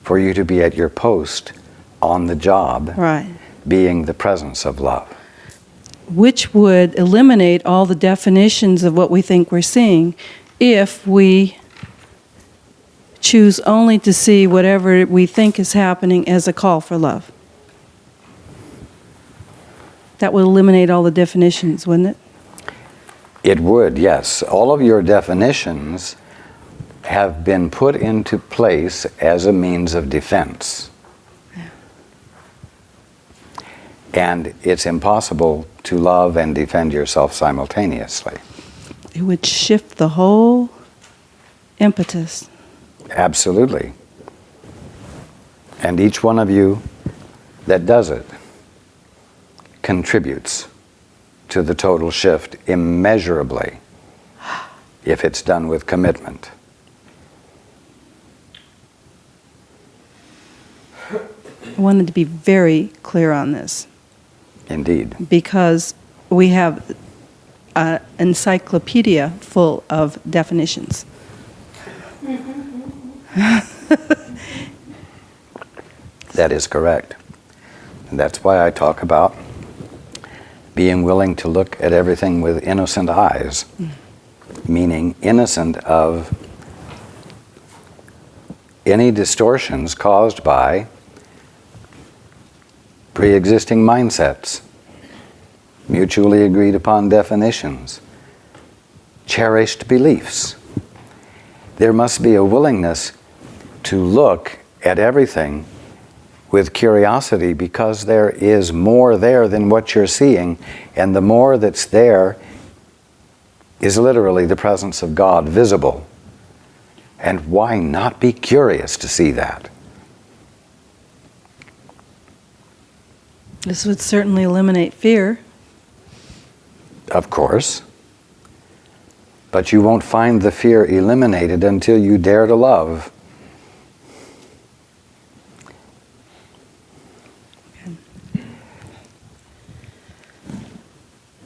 for you to be at your post on the job, Right. being the presence of love. Which would eliminate all the definitions of what we think we're seeing if we choose only to see whatever we think is happening as a call for love. That would eliminate all the definitions, wouldn't it? It would, yes. All of your definitions have been put into place as a means of defense. Yeah. And it's impossible to love and defend yourself simultaneously. It would shift the whole impetus. Absolutely. And each one of you that does it contributes to the total shift immeasurably if it's done with commitment. I wanted to be very clear on this Indeed. because we have an encyclopedia full of definitions. That is correct. And that's why I talk about being willing to look at everything with innocent eyes, meaning innocent of any distortions caused by pre-existing mindsets, mutually agreed upon definitions, cherished beliefs. There must be a willingness to look at everything with curiosity, because there is more there than what you're seeing, and the more that's there is literally the presence of God visible. And why not be curious to see that? This would certainly eliminate fear. Of course. But you won't find the fear eliminated until you dare to love.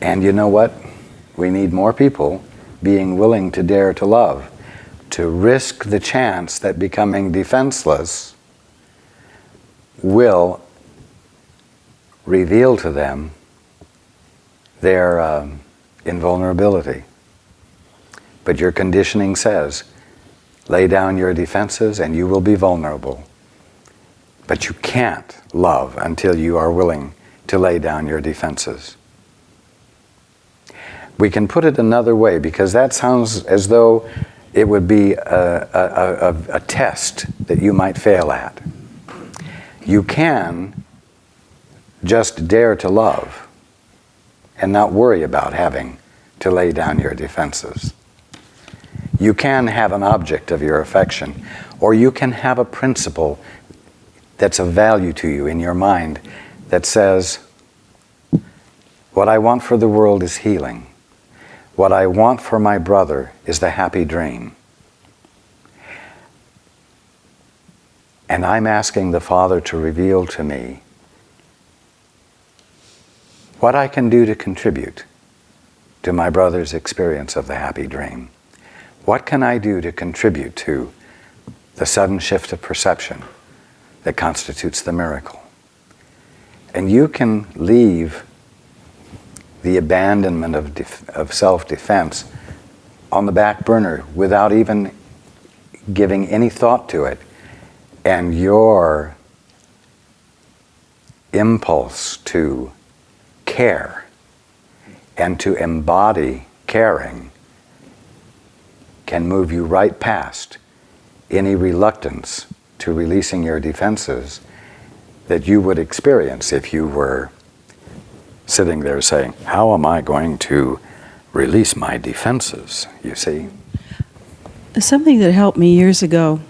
And you know what? We need more people being willing to dare to love, to risk the chance that becoming defenseless will reveal to them their invulnerability. But your conditioning says, lay down your defenses and you will be vulnerable. But you can't love until you are willing to lay down your defenses. We can put it another way, because that sounds as though it would be a test that you might fail at. You can just dare to love and not worry about having to lay down your defenses. You can have an object of your affection, or you can have a principle that's of value to you in your mind that says, what I want for the world is healing. What I want for my brother is the happy dream. And I'm asking the Father to reveal to me what I can do to contribute to my brother's experience of the happy dream. What can I do to contribute to the sudden shift of perception that constitutes the miracle? And you can leave the abandonment of self-defense on the back burner without even giving any thought to it. And your impulse to care and to embody caring can move you right past any reluctance to releasing your defenses that you would experience if you were sitting there saying, how am I going to release my defenses, you see? Something that helped me years ago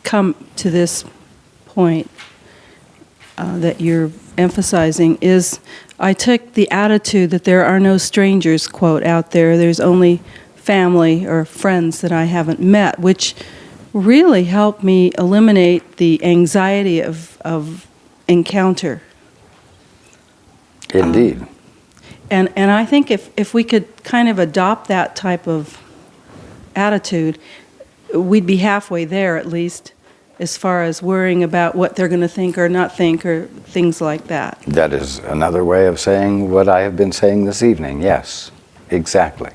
come to this point that you're emphasizing is I took the attitude that there are no strangers, quote, out there. There's only family or friends that I haven't met, which really helped me eliminate the anxiety of encounter. Indeed. And I think if we could kind of adopt that type of attitude, we'd be halfway there at least, as far as worrying about what they're going to think or not think or things like that. That is another way of saying what I have been saying this evening. Yes, exactly.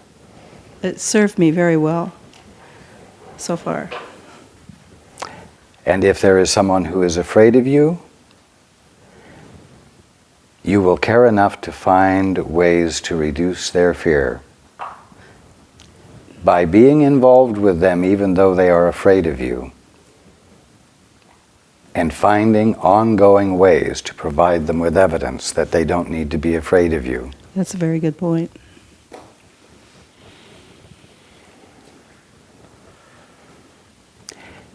It served me very well so far. And if there is someone who is afraid of you, you will care enough to find ways to reduce their fear by being involved with them even though they are afraid of you, and finding ongoing ways to provide them with evidence that they don't need to be afraid of you. That's a very good point.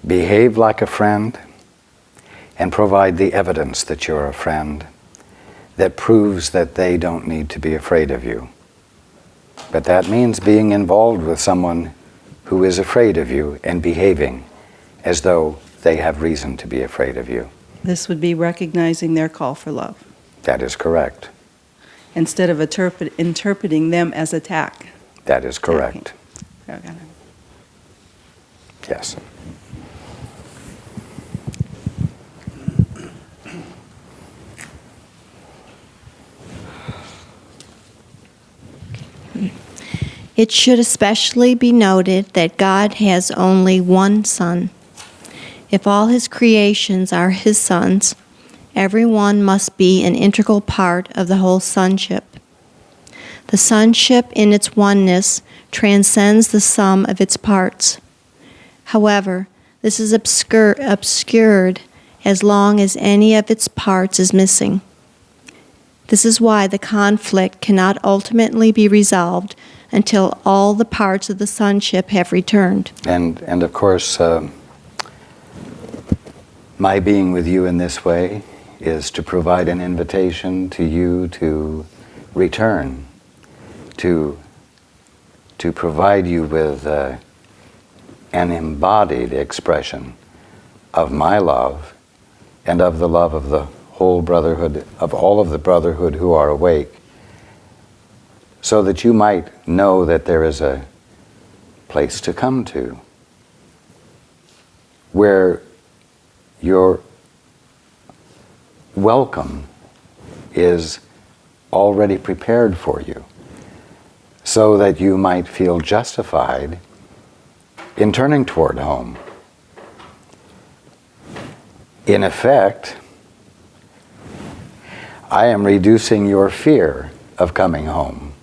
Behave like a friend and provide the evidence that you're a friend that proves that they don't need to be afraid of you. But that means being involved with someone who is afraid of you and behaving as though they have reason to be afraid of you. This would be recognizing their call for love, That is correct. instead of interpreting them as attack. That is correct. Okay. Yes. It should especially be noted that God has only one Son. If all His creations are His sons, everyone must be an integral part of the whole sonship. The sonship in its oneness transcends the sum of its parts. However, this is obscured as long as any of its parts is missing. This is why the conflict cannot ultimately be resolved until all the parts of the sonship have returned. And of course, my being with you in this way is to provide an invitation to you to return, to provide you with an embodied expression of my love and of the love of the whole brotherhood, of all of the brotherhood who are awake, so that you might know that there is a place to come to where your welcome is already prepared for you, so that you might feel justified in turning toward home. In effect, I am reducing your fear of coming home.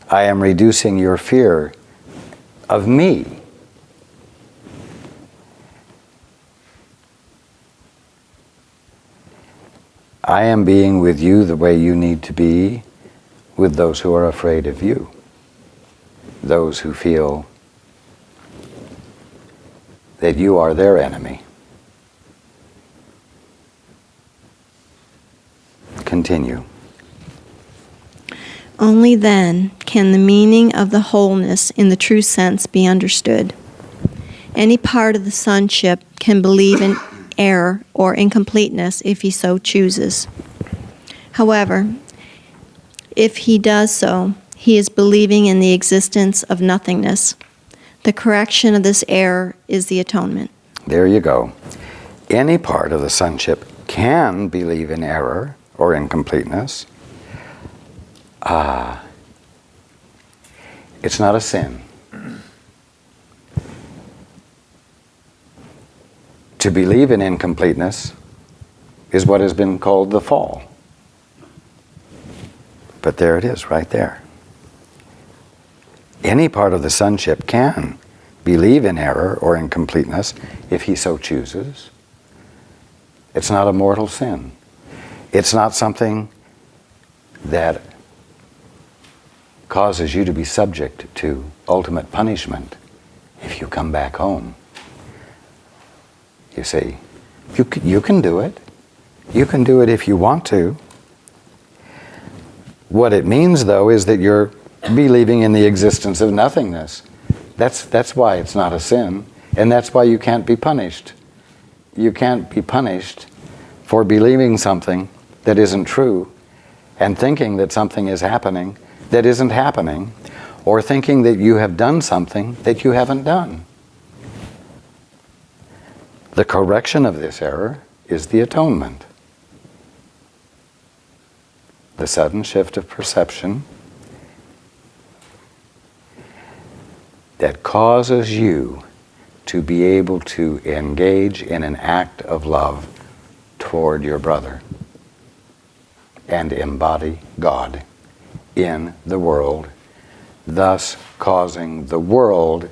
I am reducing your fear of me. I am being with you the way you need to be with those who are afraid of you, those who feel that you are their enemy. Continue. Only then can the meaning of the wholeness in the true sense be understood. Any part of the sonship can believe in error or incompleteness if he so chooses. However, if he does so, he is believing in the existence of nothingness. The correction of this error is the atonement. There you go. Any part of the sonship can believe in error or incompleteness. It's not a sin. To believe in incompleteness is what has been called the fall. But there it is, right there. Any part of the sonship can believe in error or incompleteness if he so chooses. It's not a mortal sin. It's not something that causes you to be subject to ultimate punishment if you come back home. You see, you can do it. You can do it if you want to. What it means, though, is that you're believing in the existence of nothingness. That's why it's not a sin, and that's why you can't be punished. You can't be punished for believing something that isn't true and thinking that something is happening that isn't happening, or thinking that you have done something that you haven't done. The correction of this error is the atonement. The sudden shift of perception that causes you to be able to engage in an act of love toward your brother and embody God in the world, thus causing the world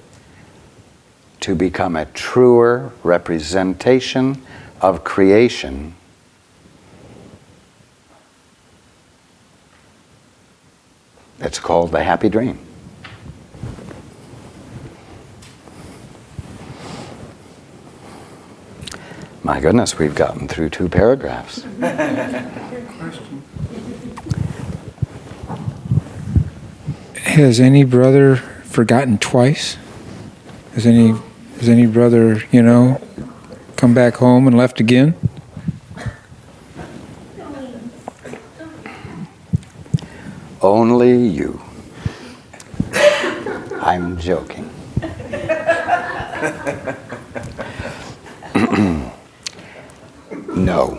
to become a truer representation of creation that's called the happy dream. My goodness, we've gotten through 2 paragraphs. Has any brother forgotten twice? Has any brother, come back home and left again? Only you. I'm joking. No.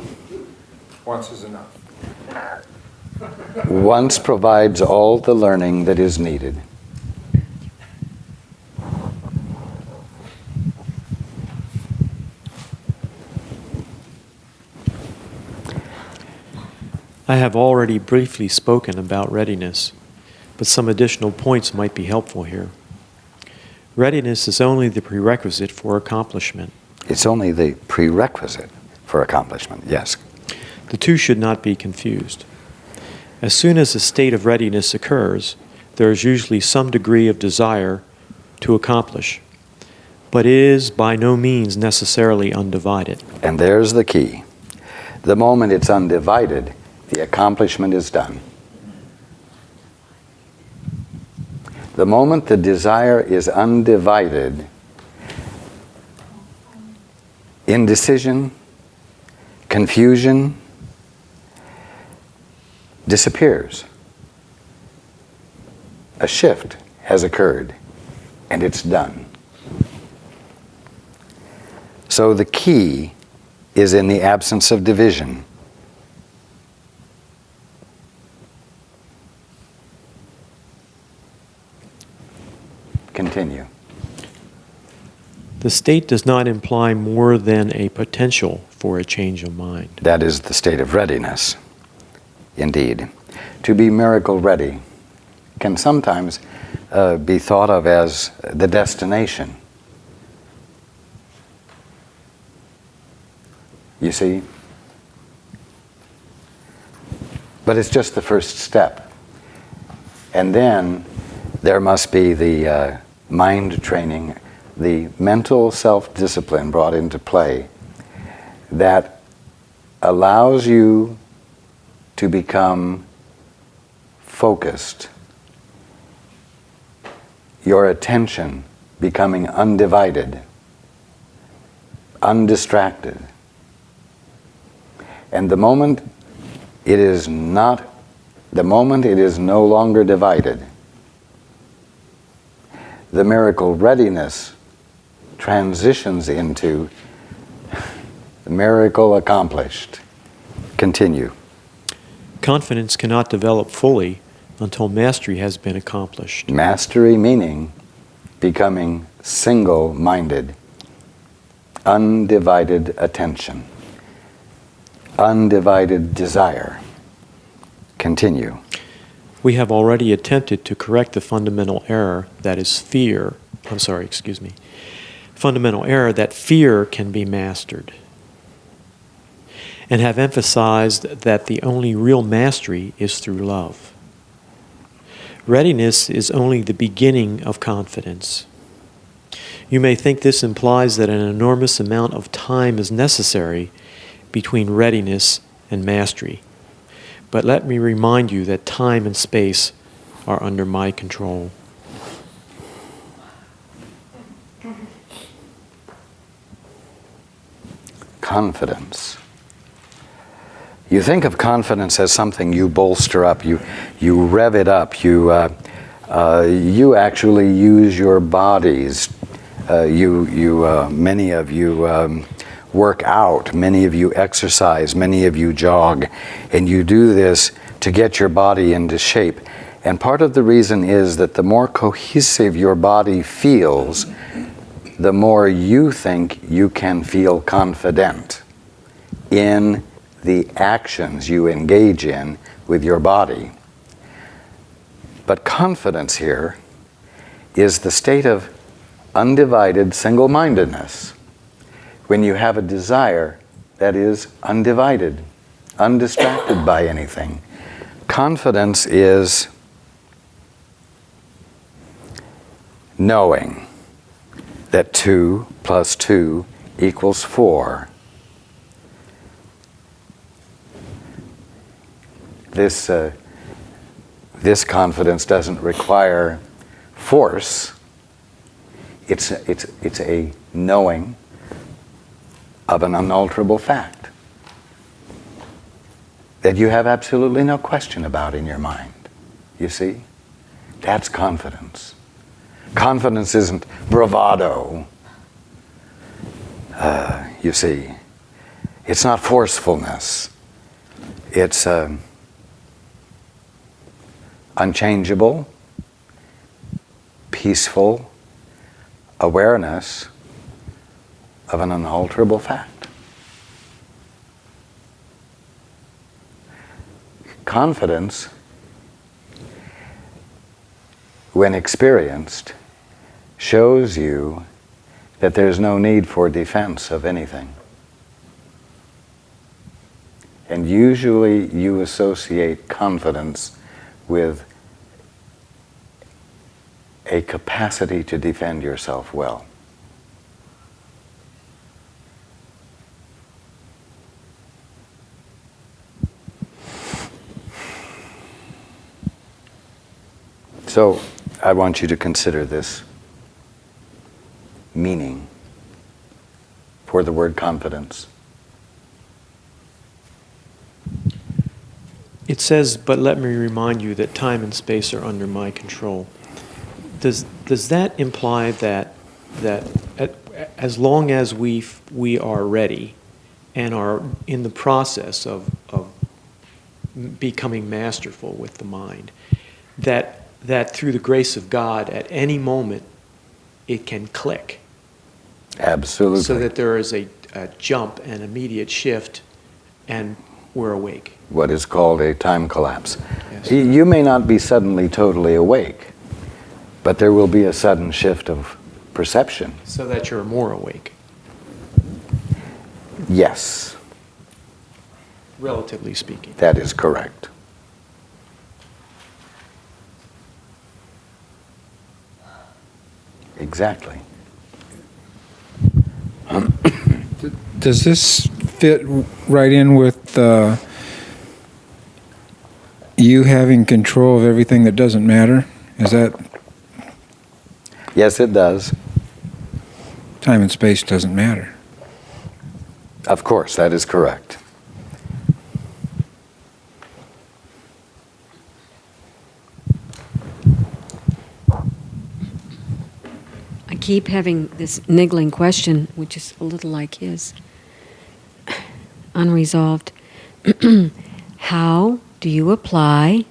Once is enough. Once provides all the learning that is needed. I have already briefly spoken about readiness, but some additional points might be helpful here. Readiness is only the prerequisite for accomplishment. It's only the prerequisite for accomplishment, yes. The two should not be confused. As soon as a state of readiness occurs, there is usually some degree of desire to accomplish, but it is by no means necessarily undivided. And there's the key. The moment it's undivided, the accomplishment is done. The moment the desire is undivided, indecision, confusion disappears. A shift has occurred, and it's done. So the key is in the absence of division. Continue. The state does not imply more than a potential for a change of mind. That is the state of readiness, indeed. To be miracle ready can sometimes be thought of as the destination. You see? But it's just the first step. And then there must be the mind training, the mental self-discipline brought into play that allows you to become focused, your attention becoming undivided, undistracted. And the moment it is no longer divided, the miracle readiness transitions into the miracle accomplished. Continue. Confidence cannot develop fully until mastery has been accomplished. Mastery meaning becoming single-minded, undivided attention, undivided desire. Continue. We have already attempted to correct the fundamental error that is fundamental error that fear can be mastered, and have emphasized that the only real mastery is through love. Readiness is only the beginning of confidence. You may think this implies that an enormous amount of time is necessary between readiness and mastery. But let me remind you that time and space are under my control. Confidence. You think of confidence as something you bolster up, you rev it up, you You actually use your bodies. Many of you work out, many of you exercise, many of you jog, and you do this to get your body into shape. And part of the reason is that the more cohesive your body feels, the more you think you can feel confident in the actions you engage in with your body. But confidence here is the state of undivided single-mindedness. When you have a desire that is undivided, undistracted by anything. Confidence is knowing that 2 + 2 = 4. This confidence doesn't require force. It's a knowing of an unalterable fact that you have absolutely no question about in your mind. You see? That's confidence. Confidence isn't bravado. You see? It's not forcefulness. It's unchangeable, peaceful awareness of an unalterable fact. Confidence, when experienced, shows you that there's no need for defense of anything. And usually you associate confidence with a capacity to defend yourself well. So I want you to consider this meaning for the word confidence. It says, "But let me remind you that time and space are under my control." Does that imply that as long as we are ready and are in the process of becoming masterful with the mind, that through the grace of God, at any moment, it can click? Absolutely. So that there is a jump, an immediate shift, and we're awake. What is called a time collapse. Yes. You may not be suddenly totally awake, but there will be a sudden shift of perception. So that you're more awake, Yes, relatively speaking. that is correct. Exactly. Does this fit right in with you having control of everything that doesn't matter? Is that Yes, it does. time and space doesn't matter? Of course, that is correct. I keep having this niggling question, which is a little like his, unresolved. How do you apply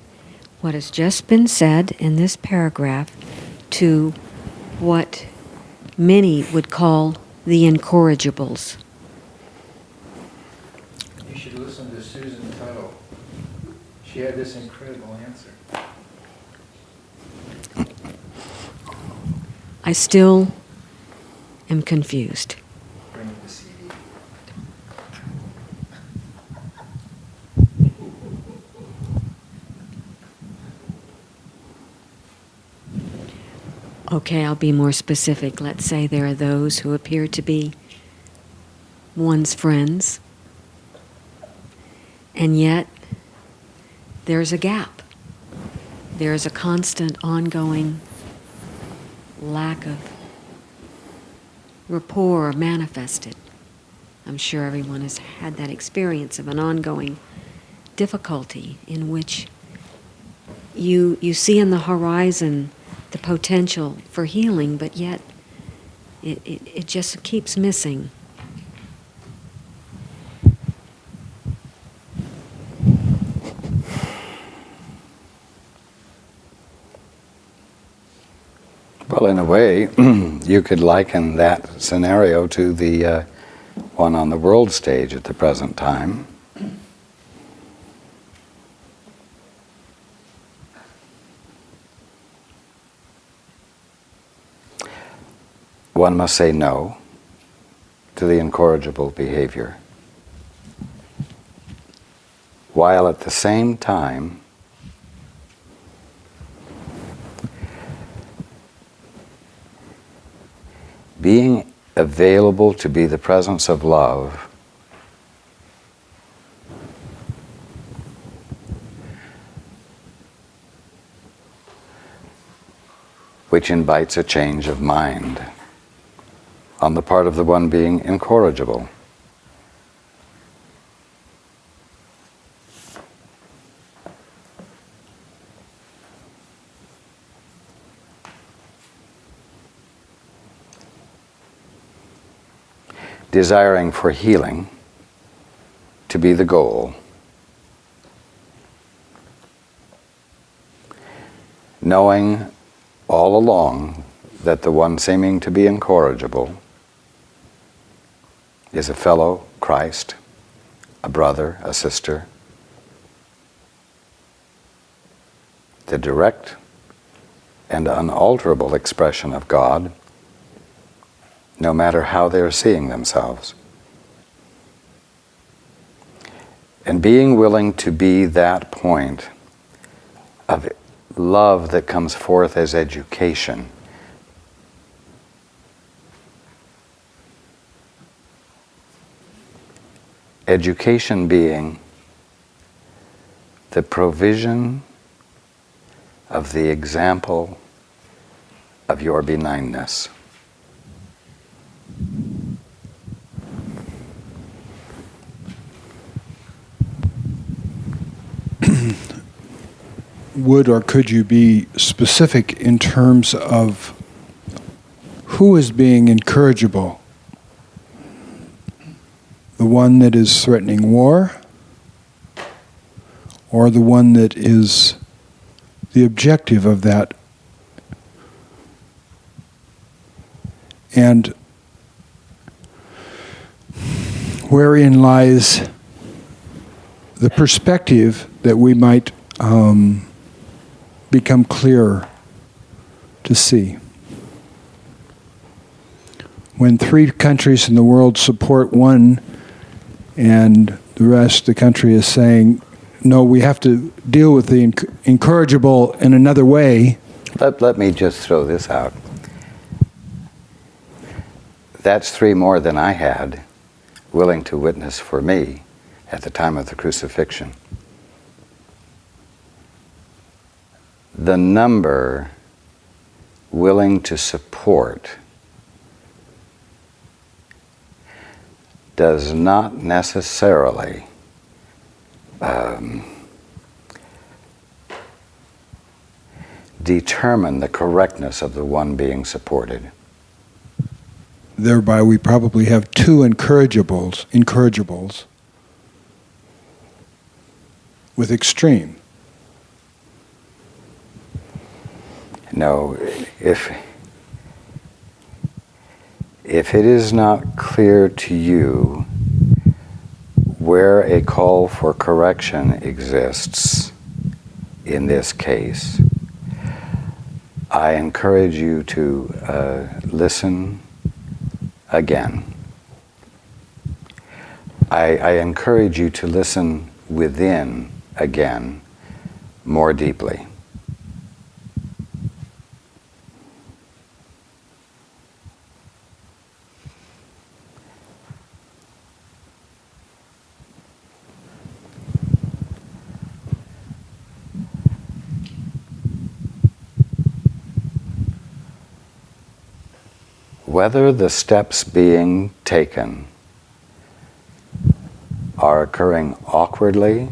what has just been said in this paragraph to what many would call the incorrigibles? You should listen to Susan Tuttle. She had this incredible answer. I still am confused. Bring the CD. Okay, I'll be more specific. Let's say there are those who appear to be one's friends, and yet there's a gap. There's a constant, ongoing lack of rapport manifested. I'm sure everyone has had that experience of an ongoing difficulty in which you see in the horizon the potential for healing, but yet it just keeps missing. Well, in a way, you could liken that scenario to the one on the world stage at the present time. One must say no to the incorrigible behavior, while at the same time being available to be the presence of love which invites a change of mind on the part of the one being incorrigible. Desiring for healing to be the goal. Knowing all along that the one seeming to be incorrigible is a fellow Christ, a brother, a sister, the direct and unalterable expression of God, no matter how they're seeing themselves. And being willing to be that point of love that comes forth as education. Education being the provision of the example of your benignness. Would or could you be specific in terms of who is being incorrigible? The one that is threatening war, or the one that is the objective of that? And wherein lies the perspective that we might become clearer to see? When 3 countries in the world support one and the rest of the country is saying, no, we have to deal with the incorrigible in another way. Let me just throw this out. That's 3 more than I had willing to witness for me at the time of the crucifixion. The number willing to support does not necessarily determine the correctness of the one being supported. Thereby we probably have 2 incorrigibles with extreme. No, if it is not clear to you where a call for correction exists in this case, I encourage you to listen again. I encourage you to listen within again more deeply. Whether the steps being taken are occurring awkwardly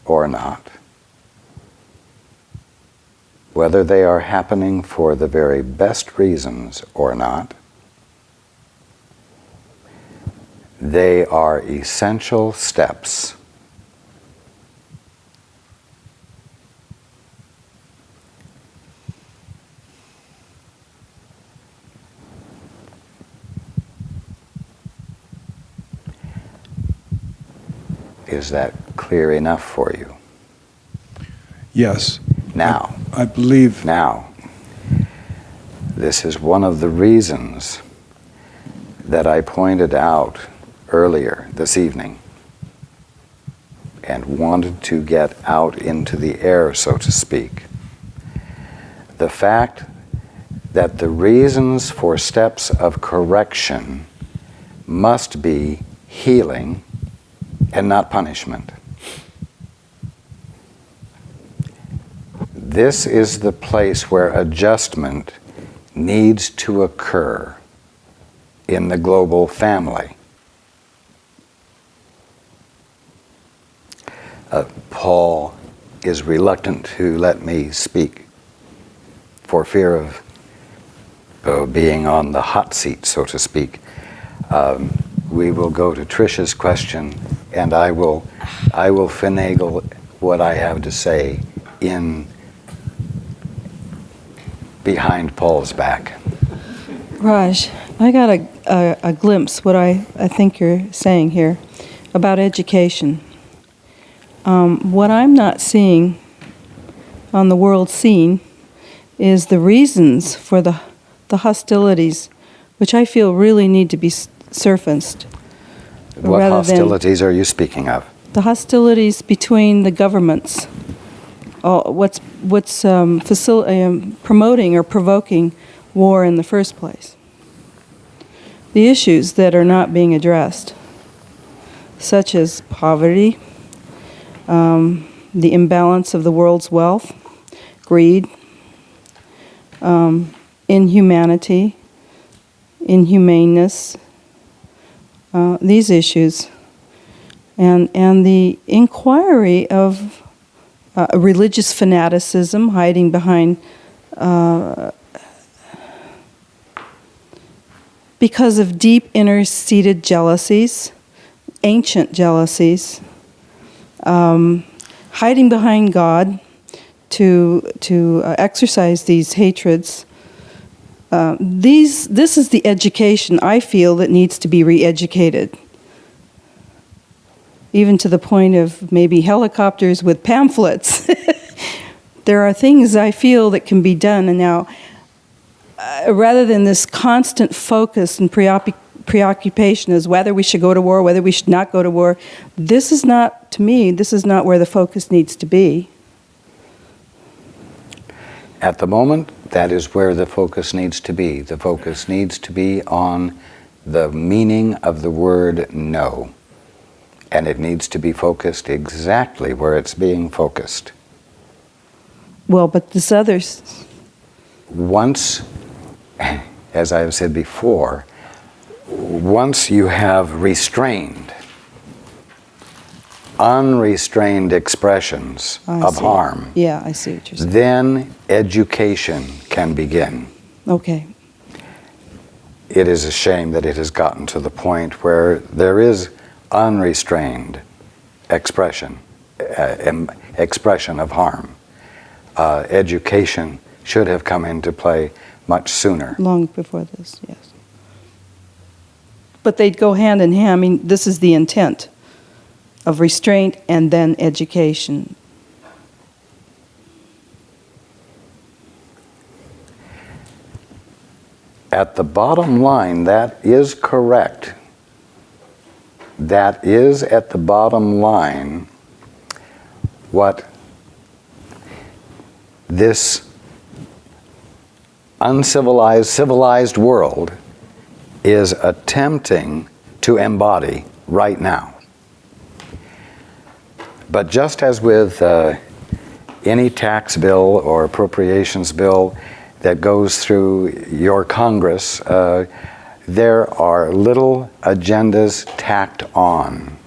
or not, whether they are happening for the very best reasons or not, they are essential steps Is that clear enough for you? Yes. Now, I believe. Now, this is one of the reasons that I pointed out earlier this evening and wanted to get out into the air, so to speak. The fact that the reasons for steps of correction must be healing and not punishment. This is the place where adjustment needs to occur in the global family. Paul is reluctant to let me speak for fear of being on the hot seat, so to speak. We will go to Tricia's question, and I will finagle what I have to say in behind Paul's back. Raj, I got a glimpse what I think you're saying here about education. What I'm not seeing on the world scene is the reasons for the hostilities, which I feel really need to be surfaced. What hostilities are you speaking of? The hostilities between the governments. What's promoting or provoking war in the first place? The issues that are not being addressed, such as poverty, the imbalance of the world's wealth, greed, inhumanity, inhumaneness, these issues, and the inquiry of religious fanaticism hiding behind because of deep inner-seated jealousies, ancient jealousies, hiding behind God to exercise these hatreds. This is the education I feel that needs to be re-educated, even to the point of maybe helicopters with pamphlets. There are things I feel that can be done, and now, rather than this constant focus and preoccupation as whether we should go to war, whether we should not go to war, this is not, to me, this is not where the focus needs to be. At the moment, that is where the focus needs to be. The focus needs to be on the meaning of the word no. And it needs to be focused exactly where it's being focused. Well, but this others. Once, as I have said before, once you have restrained, unrestrained expressions of harm, yeah, I see what you're saying. then education can begin. Okay. It is a shame that it has gotten to the point where there is unrestrained expression of harm. Education should have come into play much sooner. Long before this, yes. But they'd go hand in hand. I mean, this is the intent of restraint and then education. At the bottom line, that is correct. That is, at the bottom line, what this uncivilized, civilized world is attempting to embody right now. But just as with any tax bill or appropriations bill that goes through your Congress, there are little agendas tacked on.